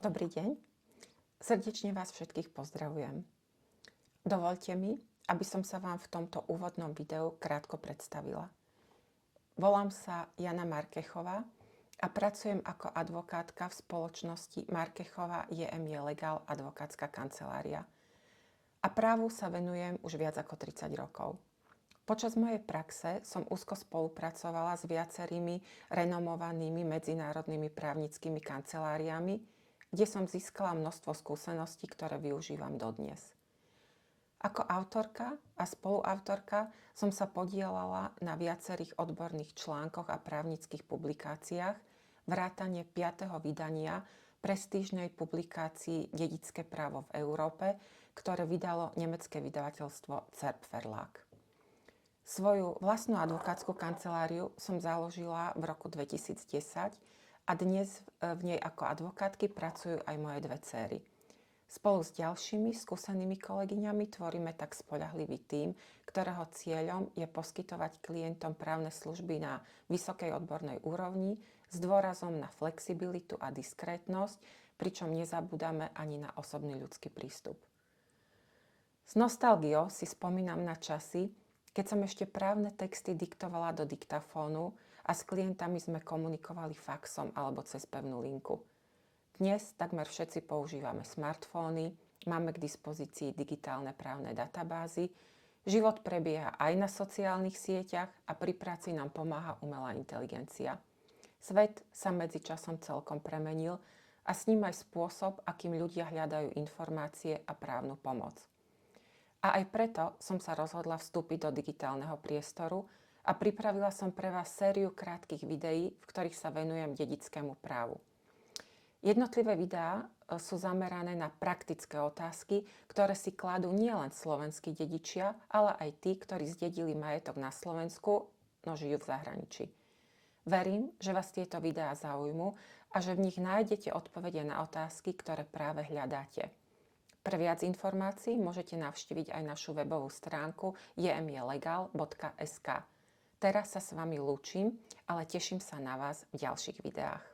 Dobrý deň, srdečne vás všetkých pozdravujem. Dovoľte mi, aby som sa vám v tomto úvodnom videu krátko predstavila. Volám sa Jana Markechová a pracujem ako advokátka v spoločnosti Markechová JMJ Legal advokátska kancelária. A právu sa venujem už viac ako 30 rokov. Počas mojej praxe som úzko spolupracovala s viacerými renomovanými medzinárodnými právnickými kanceláriami, kde som získala množstvo skúseností, ktoré využívam dodnes. Ako autorka a spoluautorka som sa podieľala na viacerých odborných článkoch a právnických publikáciách, vrátane 5. vydania prestížnej publikácii Dedičské právo v Európe, ktoré vydalo nemecké vydavateľstvo Zerb Verlag. Svoju vlastnú advokátsku kanceláriu som založila v roku 2010 a dnes v nej ako advokátky pracujú aj moje dve dcéry. Spolu s ďalšími skúsenými kolegyňami tvoríme tak spoľahlivý tím, ktorého cieľom je poskytovať klientom právne služby na vysokej odbornej úrovni s dôrazom na flexibilitu a diskrétnosť, pričom nezabúdame ani na osobný ľudský prístup. S nostalgiou si spomínam na časy, keď som ešte právne texty diktovala do diktafónu a s klientami sme komunikovali faxom alebo cez pevnú linku. Dnes takmer všetci používame smartfóny, máme k dispozícii digitálne právne databázy, život prebieha aj na sociálnych sieťach a pri práci nám pomáha umelá inteligencia. Svet sa medzičasom celkom premenil a s ním aj spôsob, akým ľudia hľadajú informácie a právnu pomoc. A aj preto som sa rozhodla vstúpiť do digitálneho priestoru a pripravila som pre vás sériu krátkych videí, v ktorých sa venujem dedičskému právu. Jednotlivé videá sú zamerané na praktické otázky, ktoré si kladú nielen slovenskí dedičia, ale aj tí, ktorí zdedili majetok na Slovensku, no žijú v zahraničí. Verím, že vás tieto videá zaujmú a že v nich nájdete odpovede na otázky, ktoré práve hľadáte. Pre viac informácií môžete navštíviť aj našu webovú stránku jmjlegal.sk. Teraz sa s vami lúčim, ale teším sa na vás v ďalších videách.